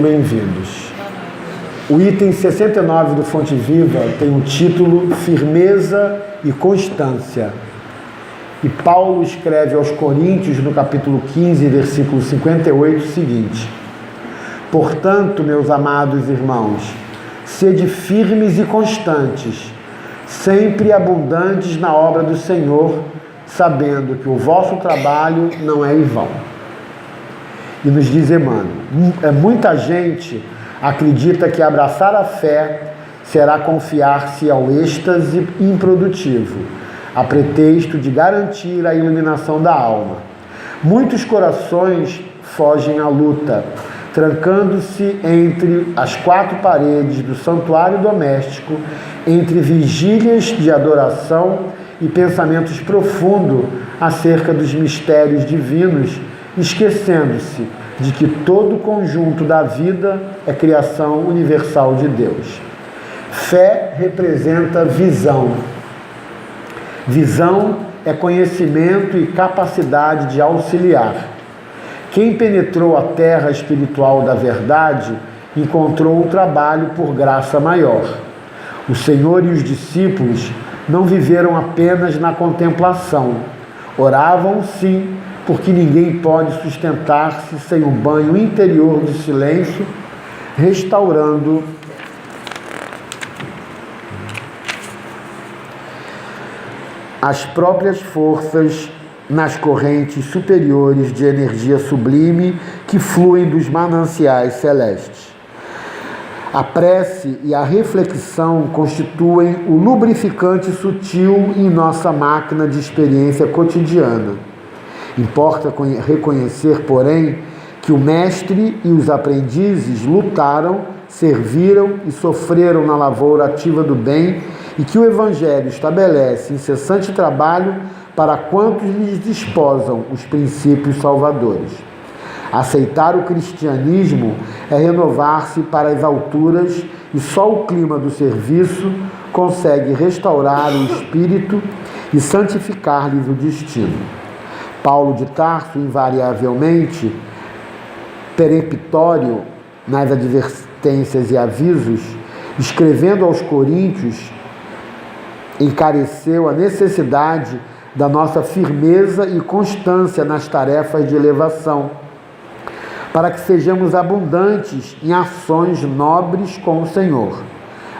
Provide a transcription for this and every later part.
Bem-vindos. O item 69 do Fonte Viva tem o título Firmeza e Constância. E Paulo escreve aos Coríntios, no capítulo 15, versículo 58, o seguinte: Portanto, meus amados irmãos, sede firmes e constantes, sempre abundantes na obra do Senhor, sabendo que o vosso trabalho não é em vão. E nos diz Emmanuel, muita gente acredita que abraçar a fé será confiar-se ao êxtase improdutivo, a pretexto de garantir a iluminação da alma. Muitos corações fogem à luta, trancando-se entre as quatro paredes do santuário doméstico, entre vigílias de adoração e pensamentos profundos acerca dos mistérios divinos, esquecendo-se de que todo o conjunto da vida é criação universal de Deus. Fé representa visão. Visão é conhecimento e capacidade de auxiliar. Quem penetrou a terra espiritual da verdade encontrou o trabalho por graça maior. O Senhor e os discípulos não viveram apenas na contemplação. Oravam, sim, porque ninguém pode sustentar-se sem um banho interior de silêncio, restaurando as próprias forças nas correntes superiores de energia sublime que fluem dos mananciais celestes. A prece e a reflexão constituem o lubrificante sutil em nossa máquina de experiência cotidiana. Importa reconhecer, porém, que o mestre e os aprendizes lutaram, serviram e sofreram na lavoura ativa do bem e que o Evangelho estabelece incessante trabalho para quantos lhes desposam os princípios salvadores. Aceitar o cristianismo é renovar-se para as alturas e só o clima do serviço consegue restaurar o espírito e santificar-lhes o destino. Paulo de Tarso, invariavelmente peremptório nas advertências e avisos, escrevendo aos Coríntios, encareceu a necessidade da nossa firmeza e constância nas tarefas de elevação, para que sejamos abundantes em ações nobres com o Senhor,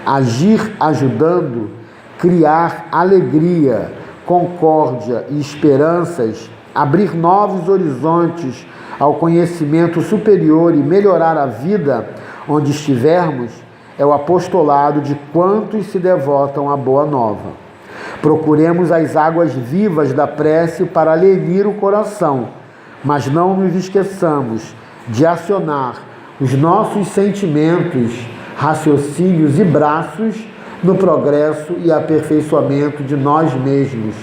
agir ajudando, criar alegria, concórdia e esperanças, abrir novos horizontes ao conhecimento superior e melhorar a vida onde estivermos, é o apostolado de quantos se devotam à Boa Nova. Procuremos as águas vivas da prece para lenir o coração, mas não nos esqueçamos de acionar os nossos sentimentos, raciocínios e braços no progresso e aperfeiçoamento de nós mesmos,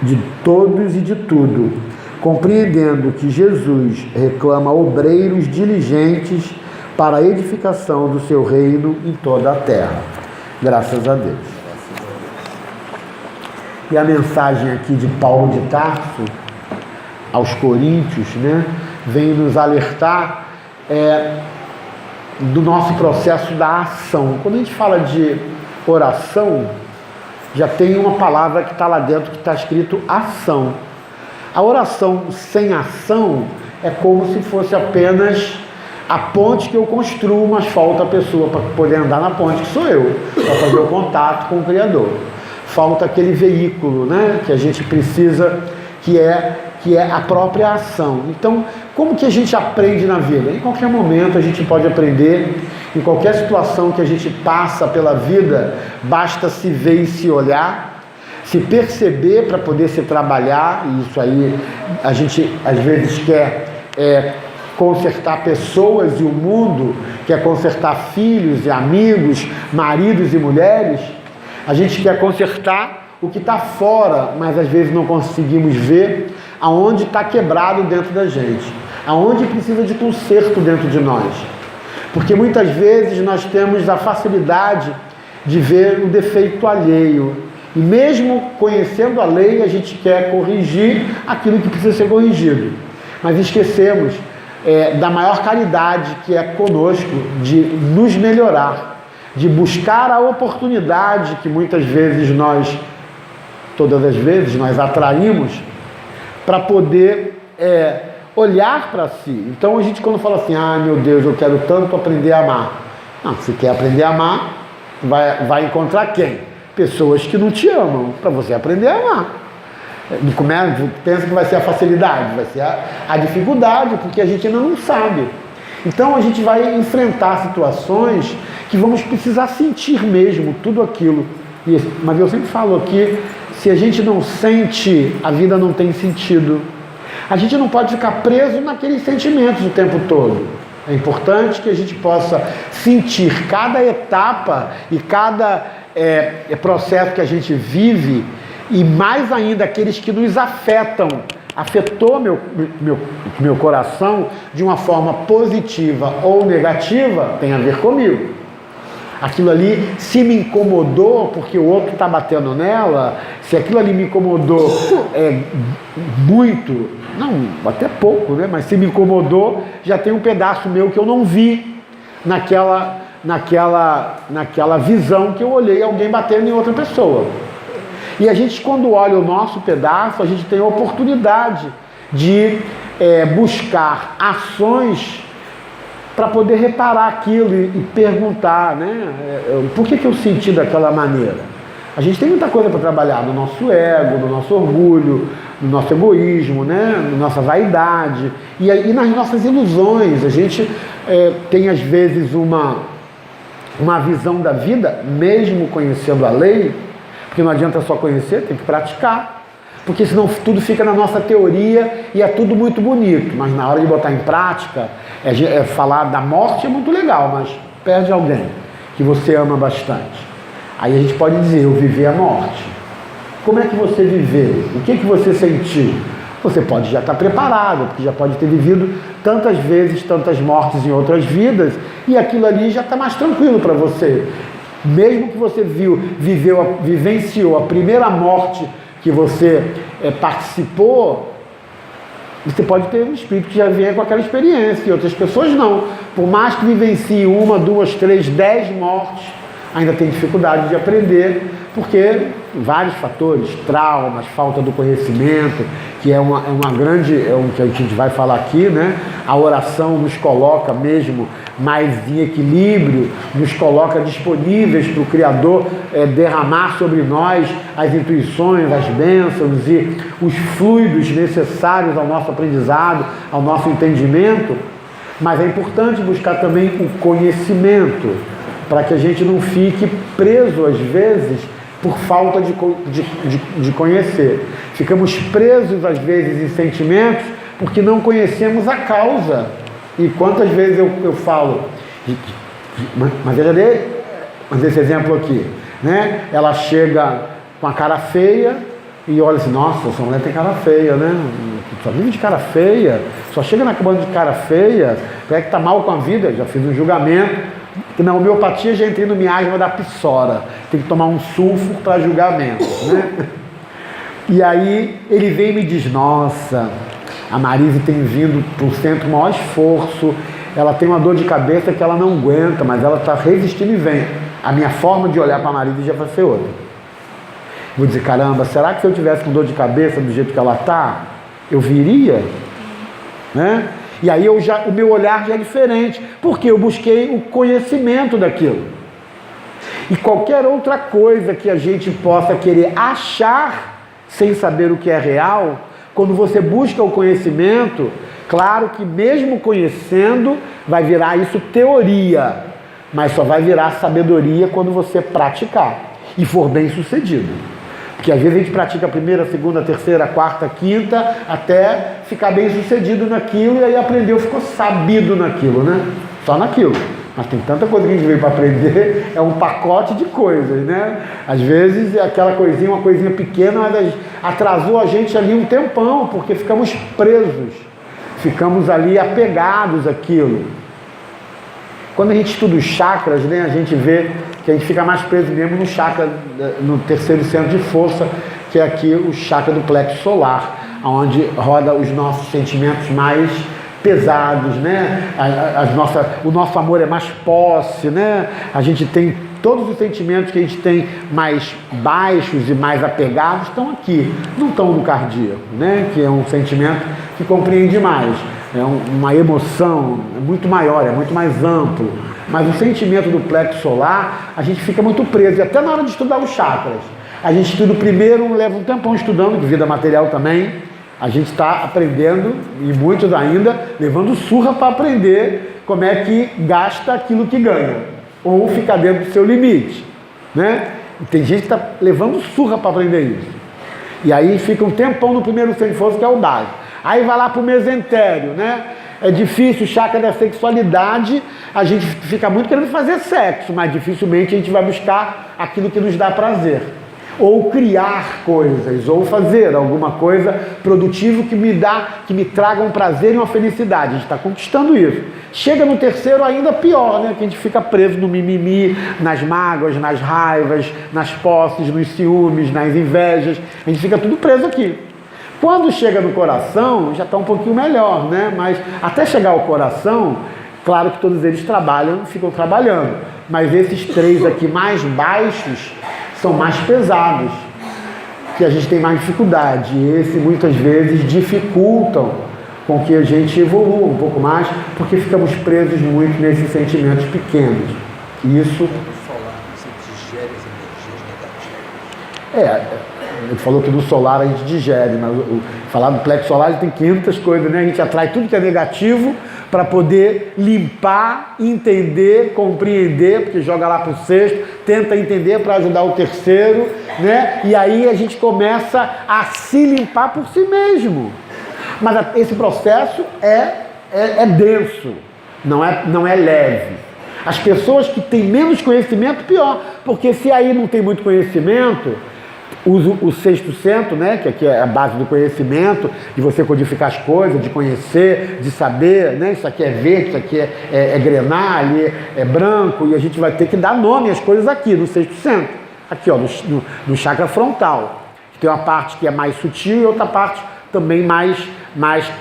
de todos e de tudo, compreendendo que Jesus reclama obreiros diligentes para a edificação do seu reino em toda a terra. Graças a Deus. E a mensagem aqui de Paulo de Tarso aos Coríntios, vem nos alertar do nosso processo da ação. Quando a gente fala de oração, já tem uma palavra que está lá dentro que está escrito ação. A oração sem ação é como se fosse apenas a ponte que eu construo, mas falta a pessoa para poder andar na ponte, que sou eu, para fazer o contato com o Criador. Falta aquele veículo, que a gente precisa, que é a própria ação. Então, como que a gente aprende na vida? Em qualquer momento a gente pode aprender, em qualquer situação que a gente passa pela vida, basta se ver e se olhar, se perceber para poder se trabalhar, e isso aí a gente às vezes quer consertar pessoas e o mundo, quer consertar filhos e amigos, maridos e mulheres, a gente quer consertar o que está fora, mas às vezes não conseguimos ver aonde está quebrado dentro da gente, aonde precisa de conserto dentro de nós. Porque muitas vezes nós temos a facilidade de ver o defeito alheio. E mesmo conhecendo a lei, a gente quer corrigir aquilo que precisa ser corrigido. Mas esquecemos da maior caridade que é conosco, de nos melhorar, de buscar a oportunidade que muitas vezes todas as vezes nós atraímos para poder olhar para si. Então a gente quando fala assim, meu Deus, eu quero tanto aprender a amar. Não, se quer aprender a amar, vai encontrar quem? Pessoas que não te amam, para você aprender a amar. Pensa que vai ser a facilidade, vai ser a dificuldade, porque a gente ainda não sabe. Então a gente vai enfrentar situações que vamos precisar sentir mesmo tudo aquilo. Mas eu sempre falo aqui, se a gente não sente, a vida não tem sentido. A gente não pode ficar preso naqueles sentimentos o tempo todo. É importante que a gente possa sentir cada etapa e cada processo que a gente vive, e mais ainda aqueles que nos afetou meu coração de uma forma positiva ou negativa, tem a ver comigo. Aquilo ali, se me incomodou porque o outro está batendo nela, se aquilo ali me incomodou muito, não, até pouco, né? Mas se me incomodou, já tem um pedaço meu que eu não vi naquela visão que eu olhei alguém batendo em outra pessoa. E a gente, quando olha o nosso pedaço, a gente tem a oportunidade de buscar ações para poder reparar aquilo e perguntar, né? Por que eu senti daquela maneira? A gente tem muita coisa para trabalhar no nosso ego, no nosso orgulho, no nosso egoísmo, né? Na nossa vaidade e nas nossas ilusões. A gente tem às vezes uma visão da vida, mesmo conhecendo a lei, porque não adianta só conhecer, tem que praticar, porque senão tudo fica na nossa teoria e é tudo muito bonito, mas na hora de botar em prática, falar da morte é muito legal, mas perde alguém que você ama bastante. Aí a gente pode dizer, eu vivi a morte. Como é que você viveu? O que você sentiu? Você pode já estar preparado, porque já pode ter vivido tantas vezes, tantas mortes em outras vidas, e aquilo ali já está mais tranquilo para você. Mesmo que você vivenciou a primeira morte que você participou, você pode ter um espírito que já vem com aquela experiência, e outras pessoas não. Por mais que vivencie 1, 2, 3, 10 mortes, ainda tem dificuldade de aprender, porque vários fatores, traumas, falta do conhecimento, que é uma grande, o que a gente vai falar aqui, né? A oração nos coloca mesmo mais em equilíbrio, nos coloca disponíveis para o Criador derramar sobre nós as intuições, as bênçãos e os fluidos necessários ao nosso aprendizado, ao nosso entendimento, mas é importante buscar também o conhecimento, para que a gente não fique preso às vezes por falta de conhecer. Ficamos presos às vezes em sentimentos porque não conhecemos a causa. E quantas vezes eu falo, mas eu já dei esse exemplo aqui, né? Ela chega com a cara feia e olha assim, nossa, essa mulher tem cara feia, né? Só vive de cara feia, só chega na cama de cara feia, é que está mal com a vida, já fiz um julgamento. Que na homeopatia já entrei no miasma da psoara, tem que tomar um sulfo para julgamento, né? E aí ele vem e me diz, nossa, a Marise tem vindo para o centro com o maior esforço, ela tem uma dor de cabeça que ela não aguenta, mas ela está resistindo e vem. A minha forma de olhar para a Marise já vai ser outra. Vou dizer, caramba, será que se eu tivesse com dor de cabeça do jeito que ela está, eu viria? Né? E aí o meu olhar já é diferente, porque eu busquei o conhecimento daquilo. E qualquer outra coisa que a gente possa querer achar sem saber o que é real, quando você busca o conhecimento, claro que mesmo conhecendo, vai virar isso teoria, mas só vai virar sabedoria quando você praticar e for bem sucedido. Porque às vezes a gente pratica a primeira, segunda, terceira, quarta, quinta, até ficar bem sucedido naquilo, e aí aprendeu, ficou sabido naquilo, né? Só naquilo. Mas tem tanta coisa que a gente veio para aprender, é um pacote de coisas, né? Às vezes é aquela coisinha, uma coisinha pequena, mas atrasou a gente ali um tempão, porque ficamos presos, ficamos ali apegados àquilo. Quando a gente estuda os chakras, né, a gente vê que a gente fica mais preso mesmo no chakra, no terceiro centro de força, que é aqui o chakra do plexo solar, onde roda os nossos sentimentos mais pesados, né? O nosso amor é mais posse, né? A gente tem todos os sentimentos que a gente tem mais baixos e mais apegados estão aqui, não estão no cardíaco, né? Que é um sentimento que compreende mais, é uma emoção muito maior, é muito mais amplo. Mas o sentimento do plexo solar, a gente fica muito preso, e até na hora de estudar os chakras. A gente estuda o primeiro, leva um tempão estudando, de vida material também. A gente está aprendendo, e muitos ainda, levando surra para aprender como é que gasta aquilo que ganha, ou fica dentro do seu limite, né? E tem gente que está levando surra para aprender isso. E aí fica um tempão no primeiro centro de força, que é o básico. Aí vai lá para o mesentério, né? É difícil, o chakra da sexualidade, a gente fica muito querendo fazer sexo, mas dificilmente a gente vai buscar aquilo que nos dá prazer. Ou criar coisas, ou fazer alguma coisa produtiva que me traga um prazer e uma felicidade. A gente está conquistando isso. Chega no terceiro ainda pior, né? Que a gente fica preso no mimimi, nas mágoas, nas raivas, nas posses, nos ciúmes, nas invejas. A gente fica tudo preso aqui. Quando chega no coração, já está um pouquinho melhor, né? Mas até chegar ao coração, claro que todos eles ficam trabalhando. Mas esses três aqui mais baixos são mais pesados, que a gente tem mais dificuldade. E esse muitas vezes dificultam com que a gente evolua um pouco mais, porque ficamos presos muito nesses sentimentos pequenos. Isso. Ele falou que no solar a gente digere, mas falar do plexo solar tem 500 coisas, né? A gente atrai tudo que é negativo para poder limpar, entender, compreender, porque joga lá para o sexto, tenta entender para ajudar o terceiro, né? E aí a gente começa a se limpar por si mesmo. Mas esse processo é denso, não é leve. As pessoas que têm menos conhecimento, pior, porque se aí não tem muito conhecimento, uso o sexto centro, né, que aqui é a base do conhecimento, de você codificar as coisas, de conhecer, de saber, né, isso aqui é verde, isso aqui é grená, ali é branco, e a gente vai ter que dar nome às coisas aqui, no sexto centro, aqui ó, no chakra frontal. Tem uma parte que é mais sutil e outra parte também mais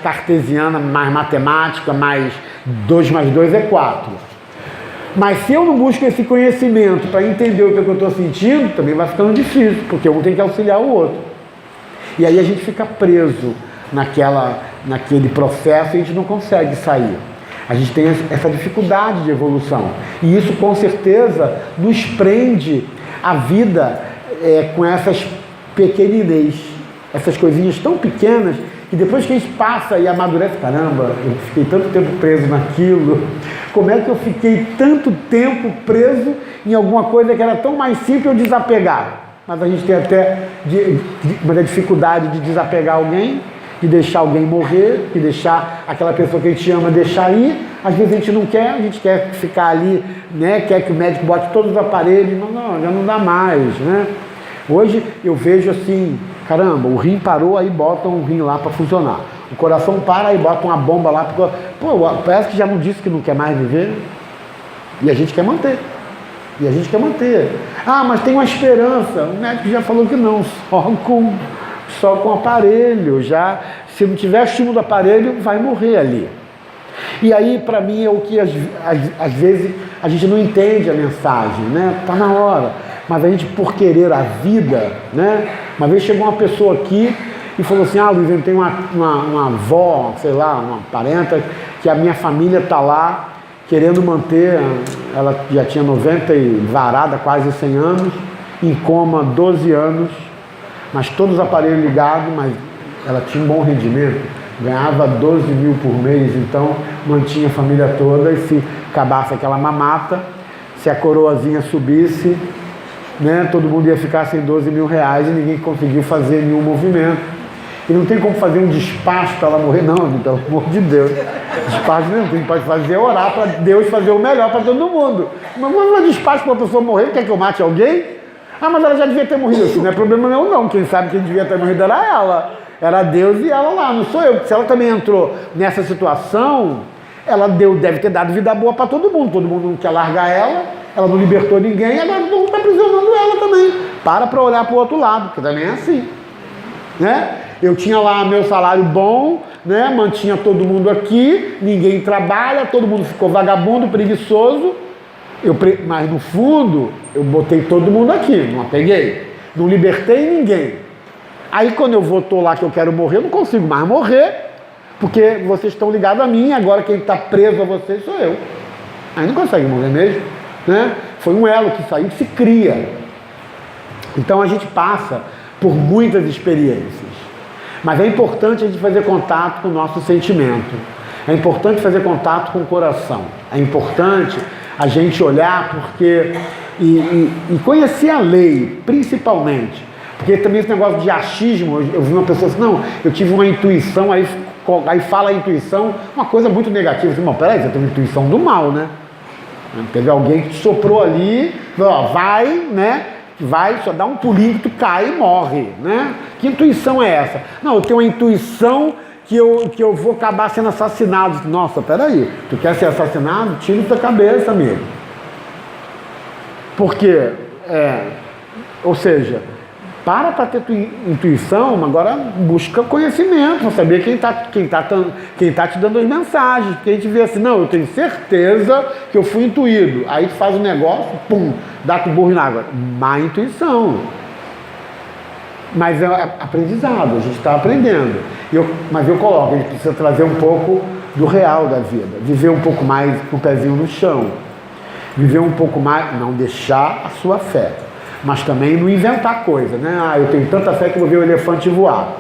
cartesiana, mais matemática, mais 2 mais 2 é 4. Mas se eu não busco esse conhecimento para entender o que eu estou sentindo, também vai ficando difícil, porque um tem que auxiliar o outro. E aí a gente fica preso naquele processo e a gente não consegue sair. A gente tem essa dificuldade de evolução. E isso, com certeza, nos prende a vida com essas pequeninez, essas coisinhas tão pequenas, que depois que a gente passa e amadurece, caramba, eu fiquei tanto tempo preso naquilo, como é que eu fiquei tanto tempo preso em alguma coisa que era tão mais simples eu desapegar? Mas a gente tem até uma dificuldade de desapegar alguém, de deixar alguém morrer, de deixar aquela pessoa que a gente ama deixar ir. Às vezes a gente não quer, a gente quer ficar ali, né? Quer que o médico bote todos os aparelhos, mas não, já não dá mais, né? Hoje eu vejo assim, caramba, o rim parou, aí botam um rim lá para funcionar. O coração para, aí botam uma bomba lá, porque, parece que já não disse que não quer mais viver, e a gente quer manter. Ah, mas tem uma esperança. O médico já falou que não, só com aparelho, já, se não tiver estímulo do aparelho, vai morrer ali. E aí, para mim, é o que às vezes a gente não entende a mensagem, né? Está na hora. Mas a gente, por querer a vida, né? Uma vez chegou uma pessoa aqui e falou assim, Luiz, eu tenho uma avó, sei lá, uma parenta, que a minha família está lá querendo manter, ela já tinha 90 e varada, quase 100 anos, em coma 12 anos, mas todos os aparelhos ligados, mas ela tinha um bom rendimento, ganhava 12 mil por mês, então mantinha a família toda, e se acabasse aquela mamata, se a coroazinha subisse, né, todo mundo ia ficar sem 12 mil reais e ninguém conseguiu fazer nenhum movimento. E não tem como fazer um despacho para ela morrer, não, pelo amor de Deus. Despacho não, tem que pode fazer é orar para Deus fazer o melhor para todo mundo. Mas não é despacho para a pessoa morrer, quer que eu mate alguém? Mas ela já devia ter morrido assim, não é problema meu não, quem sabe quem devia ter morrido era ela. Era Deus e ela lá, não sou eu. Se ela também entrou nessa situação, ela deve ter dado vida boa para todo mundo não quer largar ela não libertou ninguém, agora todo mundo está aprisionando ela também. Para olhar para o outro lado, porque também é assim, né? Eu tinha lá meu salário bom, né? Mantinha todo mundo aqui, ninguém trabalha, todo mundo ficou vagabundo, preguiçoso. Mas no fundo, eu botei todo mundo aqui, não apeguei, não libertei ninguém. Aí quando eu tô lá que eu quero morrer, eu não consigo mais morrer, porque vocês estão ligados a mim, agora quem está preso a vocês sou eu. Aí não consegue morrer mesmo, né? Foi um elo que saiu, que se cria. Então a gente passa por muitas experiências, mas é importante a gente fazer contato com o nosso sentimento, é importante fazer contato com o coração, é importante a gente olhar e conhecer a lei, principalmente, porque também esse negócio de achismo, eu vi uma pessoa assim, não, eu tive uma intuição, aí fala a intuição, uma coisa muito negativa, assim, peraí, você tem uma intuição do mal, né? Teve alguém que te soprou ali, ó, vai, né? Vai, só dá um pulinho que tu cai e morre, né? Que intuição é essa? Não, eu tenho uma intuição que eu vou acabar sendo assassinado. Nossa, peraí, tu quer ser assassinado? Tira da cabeça, amigo. Porque, ou seja, para ter tua intuição, agora busca conhecimento, para saber quem tá te dando as mensagens, porque a gente vê assim, não, eu tenho certeza que eu fui intuído, aí tu faz um negócio, pum, dá com o burro na água, má intuição, mas é aprendizado, a gente está aprendendo, mas eu coloco, a gente precisa trazer um pouco do real da vida, viver um pouco mais com o pezinho no chão, viver um pouco mais, não deixar a sua fé, mas também não inventar coisa, né? Ah, eu tenho tanta fé que vou ver o elefante voar.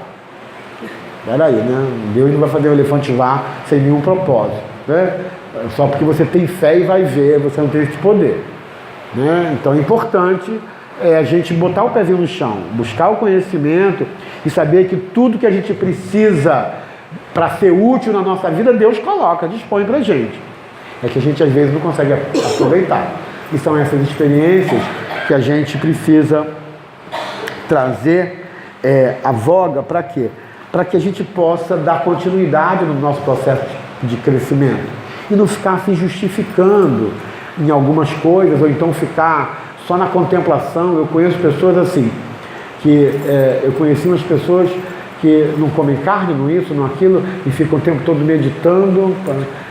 Peraí, né? Deus não vai fazer o elefante voar sem nenhum propósito, né? Só porque você tem fé e vai ver, você não tem esse poder, né? Então é importante a gente botar o pezinho no chão, buscar o conhecimento e saber que tudo que a gente precisa para ser útil na nossa vida, Deus coloca, dispõe pra gente. É que a gente às vezes não consegue aproveitar. E são essas experiências que a gente precisa trazer a voga para quê? Para que a gente possa dar continuidade no nosso processo de crescimento e não ficar se justificando em algumas coisas ou então ficar só na contemplação. Eu conheço pessoas assim, eu conheci umas pessoas que não comem carne, não isso, não aquilo, e ficam o tempo todo meditando.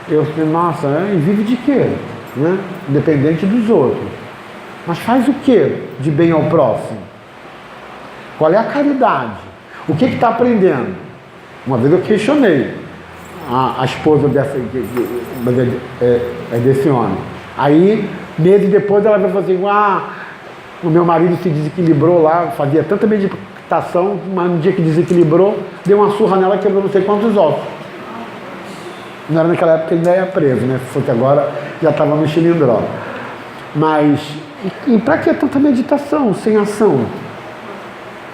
Eu falei, nossa, e vive de quê? Né? Independente dos outros. Mas faz o que de bem ao próximo? Qual é a caridade? O que está aprendendo? Uma vez eu questionei a esposa desse homem. Aí, meses depois, ela vai fazer assim, o meu marido se desequilibrou lá, fazia tanta meditação, mas no dia que desequilibrou, deu uma surra nela e quebrou não sei quantos ossos. Não era naquela época que ele ainda ia preso, né? Se fosse agora, já estava no cilindró. Mas, e para que tanta meditação sem ação?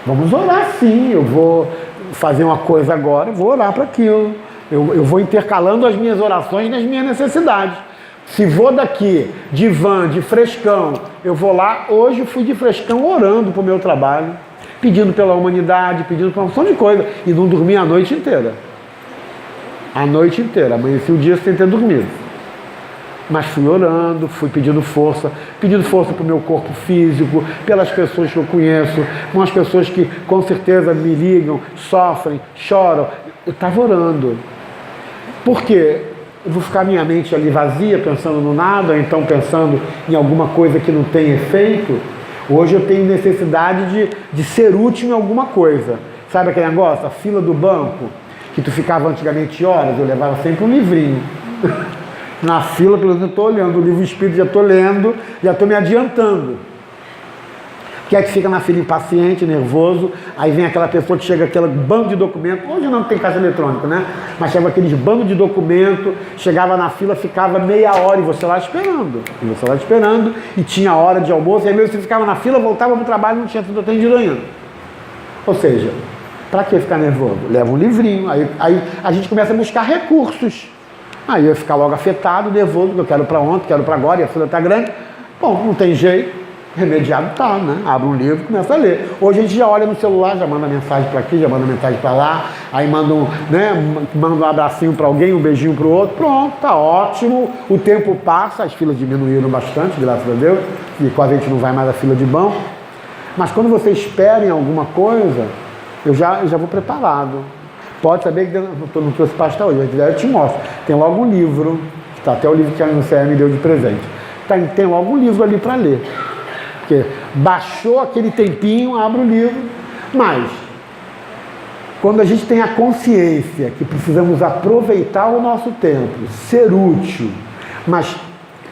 Vamos orar sim, eu vou fazer uma coisa agora, eu vou orar para aquilo. Eu vou intercalando as minhas orações nas minhas necessidades. Se vou daqui, de van, de frescão, eu vou lá, hoje eu fui de frescão orando para o meu trabalho, pedindo pela humanidade, pedindo por uma opção de coisa, e não dormi a noite inteira. A noite inteira, amanheci o dia sem ter dormido. Mas fui orando, fui pedindo força para o meu corpo físico, pelas pessoas que eu conheço, com as pessoas que com certeza me ligam, sofrem, choram. Eu estava orando. Por quê? Eu vou ficar minha mente ali vazia, pensando no nada, ou então pensando em alguma coisa que não tem efeito. Hoje eu tenho necessidade de ser útil em alguma coisa. Sabe aquele negócio, a fila do banco, que tu ficava antigamente horas, eu levava sempre um livrinho. Na fila, pelo menos eu estou olhando, o livro espírito já estou lendo, já estou me adiantando. Quem é que fica na fila impaciente, nervoso, aí vem aquela pessoa que chega aquele bando de documento, hoje não tem caixa eletrônica, né? Mas chega aqueles bando de documento, chegava na fila, ficava meia hora e você lá esperando, e tinha hora de almoço, e aí mesmo você ficava na fila, voltava para o trabalho e não tinha sido atendido ainda. Ou seja, para que ficar nervoso? Leva um livrinho, aí a gente começa a buscar recursos. Aí eu ia ficar logo afetado, nervoso, porque eu quero para ontem, quero para agora, e a fila está grande. Bom, não tem jeito, remediado tá, né? Abre um livro e começa a ler. Hoje a gente já olha no celular, já manda mensagem para aqui, já manda mensagem para lá, aí manda um abracinho para alguém, um beijinho para o outro, pronto, tá ótimo. O tempo passa, as filas diminuíram bastante, graças a Deus, e quase a gente não vai mais à fila de banco. Mas quando você espera em alguma coisa, eu já vou preparado. Pode saber que eu não trouxe pasta hoje, mas eu te mostro. Tem logo um livro, tá, até o livro que a UCE me deu de presente. Tem logo um livro ali para ler. Porque baixou aquele tempinho, abre o livro. Mas, quando a gente tem a consciência que precisamos aproveitar o nosso tempo, ser útil, mas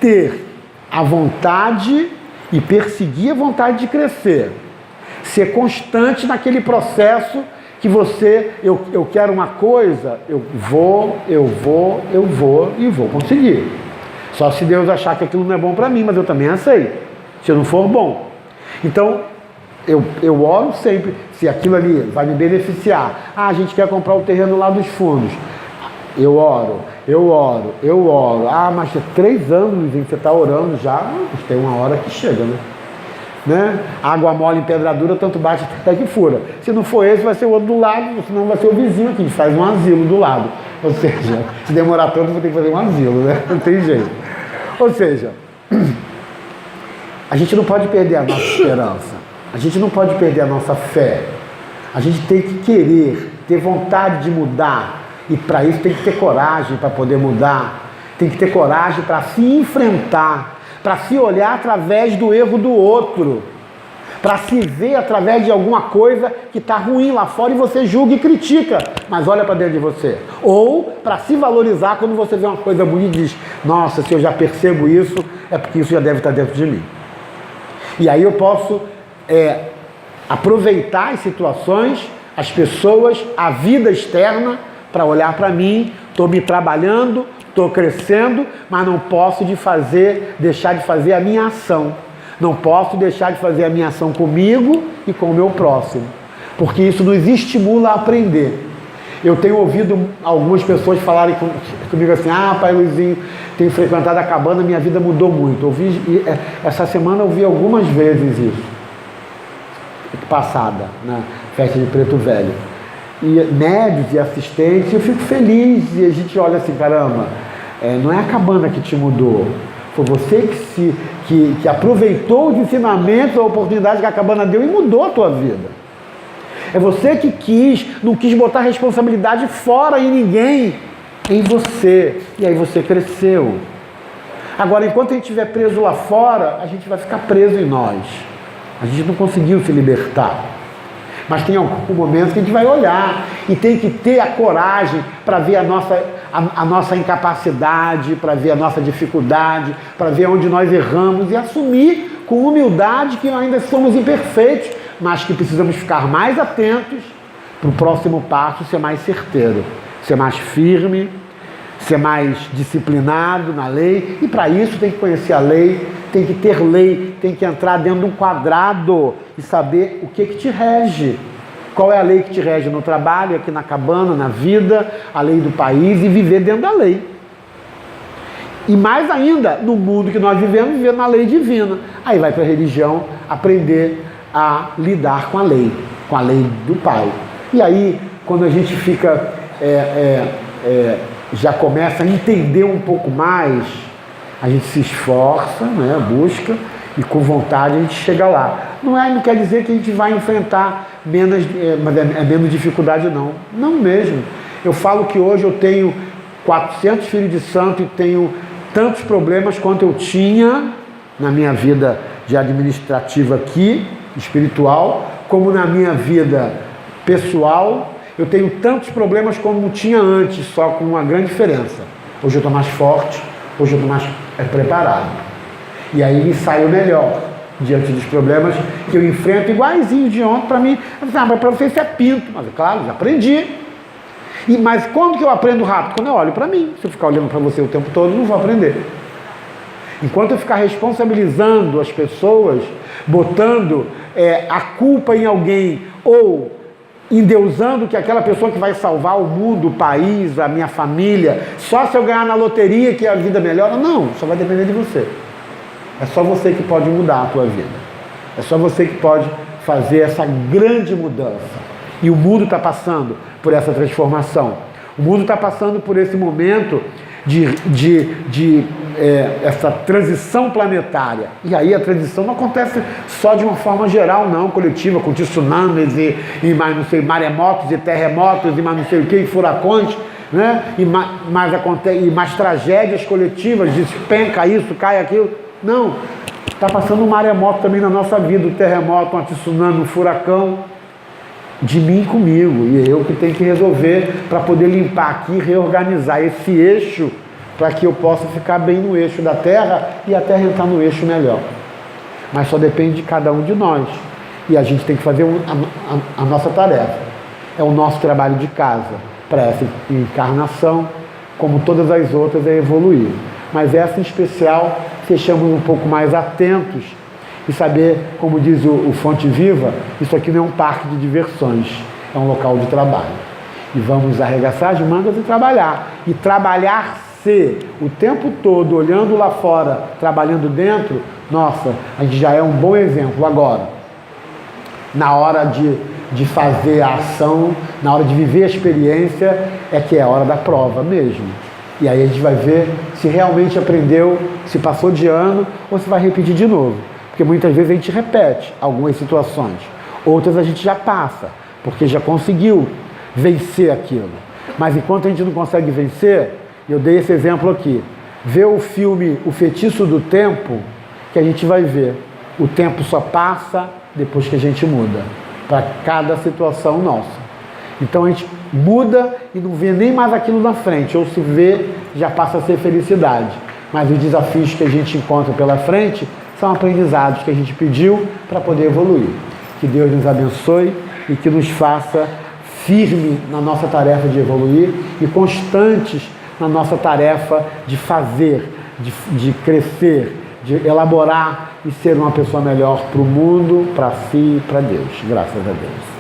ter a vontade e perseguir a vontade de crescer, ser constante naquele processo que eu quero uma coisa, eu vou e vou conseguir. Só se Deus achar que aquilo não é bom para mim, mas eu também aceito, se não for bom. Então, eu oro sempre, se aquilo ali vai me beneficiar. A gente quer comprar o terreno lá dos fundos. Eu oro. Mas 3 anos em que você está orando já, tem uma hora que chega, né? Água mole em pedra dura, tanto bate até que fura. Se não for esse, vai ser o outro do lado, senão vai ser o vizinho aqui, a gente faz um asilo do lado. Ou seja, se demorar tanto, vou ter que fazer um asilo, né? Não tem jeito. Ou seja, a gente não pode perder a nossa esperança, a gente não pode perder a nossa fé, a gente tem que querer, ter vontade de mudar, e para isso tem que ter coragem para poder mudar, tem que ter coragem para se enfrentar, para se olhar através do erro do outro, para se ver através de alguma coisa que está ruim lá fora e você julga e critica, mas olha para dentro de você. Ou para se valorizar quando você vê uma coisa bonita e diz, nossa, se eu já percebo isso, é porque isso já deve estar dentro de mim. E aí eu posso aproveitar as situações, as pessoas, a vida externa para olhar para mim, estou me trabalhando, estou crescendo, mas não posso deixar de fazer a minha ação. Não posso deixar de fazer a minha ação comigo e com o meu próximo, porque isso nos estimula a aprender. Eu tenho ouvido algumas pessoas falarem comigo assim, Pai Luizinho, tenho frequentado a cabana, minha vida mudou muito. Essa semana eu vi algumas vezes isso, passada, na festa de Preto Velho. E médios e assistentes, eu fico feliz, e a gente olha assim, caramba, não é a cabana que te mudou, foi você que aproveitou os ensinamentos, a oportunidade que a cabana deu e mudou a tua vida. É você que não quis botar a responsabilidade fora em ninguém, em você, e aí você cresceu. Agora, enquanto a gente estiver preso lá fora, a gente vai ficar preso em nós, a gente não conseguiu se libertar. Mas tem algum momento que a gente vai olhar e tem que ter a coragem para ver a nossa incapacidade, para ver a nossa dificuldade, para ver onde nós erramos e assumir com humildade que ainda somos imperfeitos, mas que precisamos ficar mais atentos para o próximo passo ser mais certeiro, ser mais firme, ser mais disciplinado na lei, e para isso tem que conhecer a lei, tem que ter lei, tem que entrar dentro de um quadrado e saber o que te rege. Qual é a lei que te rege no trabalho, aqui na cabana, na vida, a lei do país, e viver dentro da lei. E mais ainda, no mundo que nós vivemos, viver na lei divina. Aí vai para a religião aprender a lidar com a lei do Pai. E aí, quando a gente fica, já começa a entender um pouco mais, a gente se esforça, né, busca, e com vontade a gente chega lá. Não quer dizer que a gente vai enfrentar menos dificuldade, não. Não mesmo. Eu falo que hoje eu tenho 400 filhos de santo e tenho tantos problemas quanto eu tinha na minha vida de administrativa aqui, espiritual, como na minha vida pessoal. Eu tenho tantos problemas como tinha antes, só com uma grande diferença. Hoje eu estou mais forte, hoje eu estou mais preparado. E aí me saio melhor diante dos problemas que eu enfrento iguaizinho de ontem. Para mim, mas para você isso é pinto. Mas claro, já aprendi. Mas quando que eu aprendo rápido? Quando eu olho para mim. Se eu ficar olhando para você o tempo todo, não vou aprender. Enquanto eu ficar responsabilizando as pessoas, botando a culpa em alguém, ou endeusando que aquela pessoa que vai salvar o mundo, o país, a minha família, só se eu ganhar na loteria que a vida melhora, não, só vai depender de você. É só você que pode mudar a tua vida. É só você que pode fazer essa grande mudança. E o mundo está passando por essa transformação. O mundo está passando por esse momento de essa transição planetária. E aí a transição não acontece só de uma forma geral, não, coletiva, com tsunamis e mais não sei, maremotos e terremotos e mais não sei o que, e furacões, né? E mais tragédias coletivas, despenca isso, cai aquilo. Não, está passando um maremoto também na nossa vida, um terremoto, um tsunami, um furacão, de mim comigo, e eu que tenho que resolver para poder limpar aqui e reorganizar esse eixo para que eu possa ficar bem no eixo da Terra e a Terra entrar no eixo melhor. Mas só depende de cada um de nós. E a gente tem que fazer a nossa tarefa. É o nosso trabalho de casa. Para essa encarnação, como todas as outras, é evoluir. Mas essa em especial, sejamos um pouco mais atentos e saber, como diz o Fonte Viva, isso aqui não é um parque de diversões, é um local de trabalho. E vamos arregaçar as mangas e trabalhar. E trabalhar-se o tempo todo, olhando lá fora, trabalhando dentro, nossa, a gente já é um bom exemplo. Agora, na hora de fazer a ação, na hora de viver a experiência, é que é a hora da prova mesmo. E aí a gente vai ver se realmente aprendeu, se passou de ano ou se vai repetir de novo. Porque muitas vezes a gente repete algumas situações, outras a gente já passa, porque já conseguiu vencer aquilo. Mas enquanto a gente não consegue vencer, eu dei esse exemplo aqui, vê o filme O Feitiço do Tempo, que a gente vai ver, o tempo só passa depois que a gente muda, para cada situação nossa. Então a gente muda e não vê nem mais aquilo na frente, ou se vê, já passa a ser felicidade. Mas os desafios que a gente encontra pela frente são aprendizados que a gente pediu para poder evoluir. Que Deus nos abençoe e que nos faça firme na nossa tarefa de evoluir e constantes na nossa tarefa de fazer, de crescer, de elaborar e ser uma pessoa melhor para o mundo, para si e para Deus. Graças a Deus.